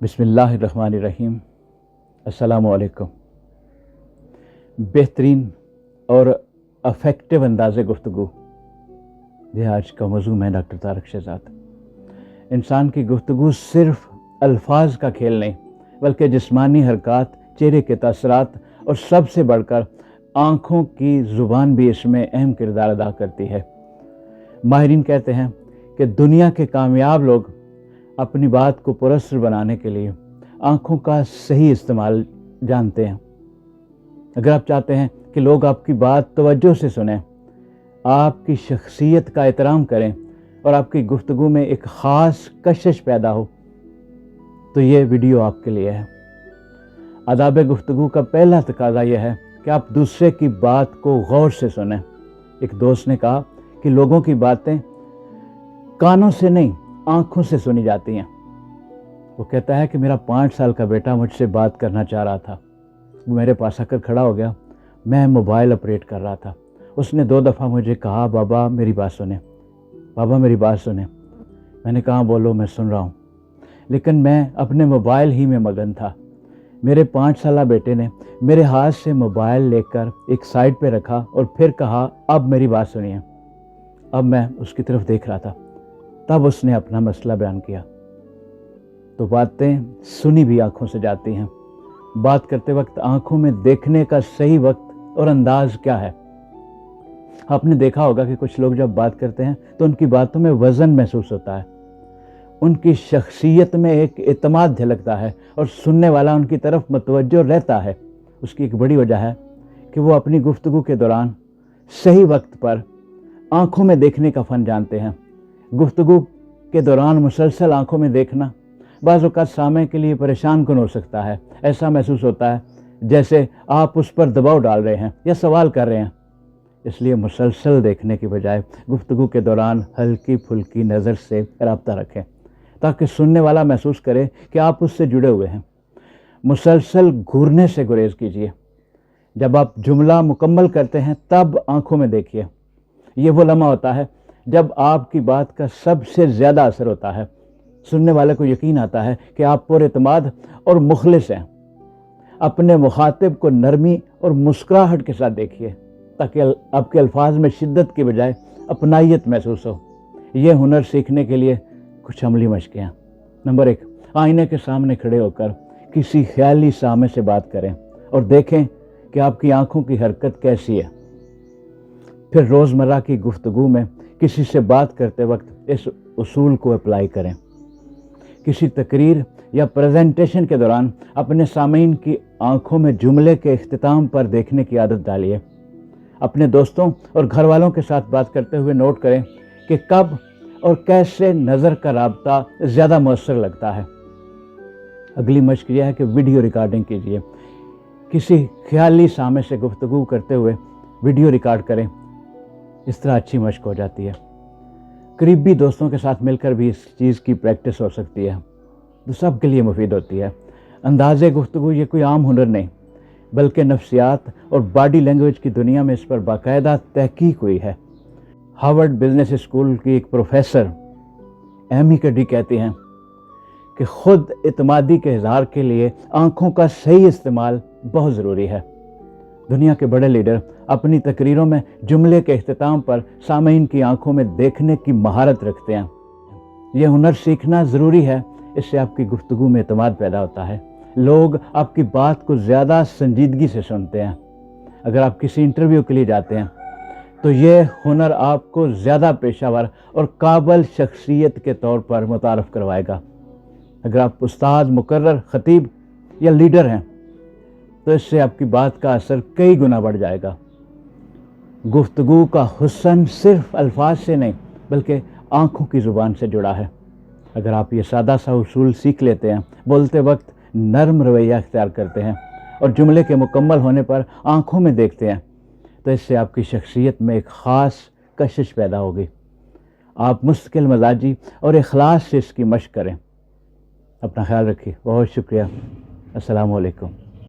بسم اللہ الرحمن الرحیم۔ السلام علیکم۔ بہترین اور افیکٹو انداز گفتگو، یہ آج کا موضوع ہے ڈاکٹر طارق شہزاد۔ انسان کی گفتگو صرف الفاظ کا کھیل نہیں بلکہ جسمانی حرکات، چہرے کے تاثرات اور سب سے بڑھ کر آنکھوں کی زبان بھی اس میں اہم کردار ادا کرتی ہے۔ ماہرین کہتے ہیں کہ دنیا کے کامیاب لوگ اپنی بات کو پراثر بنانے کے لیے آنکھوں کا صحیح استعمال جانتے ہیں۔ اگر آپ چاہتے ہیں کہ لوگ آپ کی بات توجہ سے سنیں، آپ کی شخصیت کا احترام کریں اور آپ کی گفتگو میں ایک خاص کشش پیدا ہو، تو یہ ویڈیو آپ کے لیے ہے۔ آداب گفتگو کا پہلا تقاضا یہ ہے کہ آپ دوسرے کی بات کو غور سے سنیں۔ ایک دوست نے کہا کہ لوگوں کی باتیں کانوں سے نہیں، آنکھوں سے سنی جاتی ہیں۔ وہ کہتا ہے کہ میرا 5 سال کا بیٹا مجھ سے بات کرنا چاہ رہا تھا، وہ میرے پاس آ کر کھڑا ہو گیا، میں موبائل آپریٹ کر رہا تھا۔ اس نے 2 دفعہ مجھے کہا، بابا میری بات سنیں، بابا میری بات سنیں۔ میں نے کہا بولو، میں سن رہا ہوں، لیکن میں اپنے موبائل ہی میں مگن تھا۔ میرے 5 سالہ بیٹے نے میرے ہاتھ سے موبائل لے کر ایک سائڈ پہ رکھا اور پھر کہا اب میری بات سنیے۔ اب میں اس کی طرف دیکھ رہا تھا، تب اس نے اپنا مسئلہ بیان کیا۔ تو باتیں سنی بھی آنکھوں سے جاتی ہیں۔ بات کرتے وقت آنکھوں میں دیکھنے کا صحیح وقت اور انداز کیا ہے؟ آپ نے دیکھا ہوگا کہ کچھ لوگ جب بات کرتے ہیں تو ان کی باتوں میں وزن محسوس ہوتا ہے، ان کی شخصیت میں ایک اعتماد جھلکتا ہے اور سننے والا ان کی طرف متوجہ رہتا ہے۔ اس کی ایک بڑی وجہ ہے کہ وہ اپنی گفتگو کے دوران صحیح وقت پر آنکھوں میں دیکھنے کا فن جانتے ہیں۔ گفتگو کے دوران مسلسل آنکھوں میں دیکھنا بعض اوقات سامع کے لیے پریشان کن ہو سکتا ہے۔ ایسا محسوس ہوتا ہے جیسے آپ اس پر دباؤ ڈال رہے ہیں یا سوال کر رہے ہیں۔ اس لیے مسلسل دیکھنے کی بجائے گفتگو کے دوران ہلکی پھلکی نظر سے رابطہ رکھیں تاکہ سننے والا محسوس کرے کہ آپ اس سے جڑے ہوئے ہیں۔ مسلسل گھورنے سے گریز کیجیے۔ جب آپ جملہ مکمل کرتے ہیں تب آنکھوں میں دیکھیے۔ یہ وہ لمحہ ہوتا ہے جب آپ کی بات کا سب سے زیادہ اثر ہوتا ہے۔ سننے والے کو یقین آتا ہے کہ آپ پر اعتماد اور مخلص ہیں۔ اپنے مخاطب کو نرمی اور مسکراہٹ کے ساتھ دیکھیے تاکہ آپ کے الفاظ میں شدت کی بجائے اپنائیت محسوس ہو۔ یہ ہنر سیکھنے کے لیے کچھ عملی مشقیں ہیں۔ نمبر 1، آئینے کے سامنے کھڑے ہو کر کسی خیالی سامع سے بات کریں اور دیکھیں کہ آپ کی آنکھوں کی حرکت کیسی ہے۔ پھر روزمرہ کی گفتگو میں کسی سے بات کرتے وقت اس اصول کو اپلائی کریں۔ کسی تقریر یا پریزنٹیشن کے دوران اپنے سامعین کی آنکھوں میں جملے کے اختتام پر دیکھنے کی عادت ڈالیے۔ اپنے دوستوں اور گھر والوں کے ساتھ بات کرتے ہوئے نوٹ کریں کہ کب اور کیسے نظر کا رابطہ زیادہ مؤثر لگتا ہے۔ اگلی مشق یہ ہے کہ ویڈیو ریکارڈنگ کیجیے۔ کسی خیالی سامع سے گفتگو کرتے ہوئے ویڈیو ریکارڈ کریں، اس طرح اچھی مشق ہو جاتی ہے۔ قریبی دوستوں کے ساتھ مل کر بھی اس چیز کی پریکٹس ہو سکتی ہے، تو سب کے لیے مفید ہوتی ہے۔ انداز گفتگو یہ کوئی عام ہنر نہیں بلکہ نفسیات اور باڈی لینگویج کی دنیا میں اس پر باقاعدہ تحقیق ہوئی ہے۔ ہارورڈ بزنس اسکول کی ایک پروفیسر ایمی کڈی کہتی ہیں کہ خود اعتمادی کے اظہار کے لیے آنکھوں کا صحیح استعمال بہت ضروری ہے۔ دنیا کے بڑے لیڈر اپنی تقریروں میں جملے کے اختتام پر سامعین کی آنکھوں میں دیکھنے کی مہارت رکھتے ہیں۔ یہ ہنر سیکھنا ضروری ہے، اس سے آپ کی گفتگو میں اعتماد پیدا ہوتا ہے۔ لوگ آپ کی بات کو زیادہ سنجیدگی سے سنتے ہیں۔ اگر آپ کسی انٹرویو کے لیے جاتے ہیں تو یہ ہنر آپ کو زیادہ پیشہ ور اور قابل شخصیت کے طور پر متعارف کروائے گا۔ اگر آپ استاد، مقرر، خطیب یا لیڈر ہیں تو اس سے آپ کی بات کا اثر کئی گنا بڑھ جائے گا۔ گفتگو کا حسن صرف الفاظ سے نہیں بلکہ آنکھوں کی زبان سے جڑا ہے۔ اگر آپ یہ سادہ سا اصول سیکھ لیتے ہیں، بولتے وقت نرم رویہ اختیار کرتے ہیں اور جملے کے مکمل ہونے پر آنکھوں میں دیکھتے ہیں، تو اس سے آپ کی شخصیت میں ایک خاص کشش پیدا ہوگی۔ آپ مستقل مزاجی اور اخلاص سے اس کی مشق کریں۔ اپنا خیال رکھیے۔ بہت شکریہ۔ السلام علیکم۔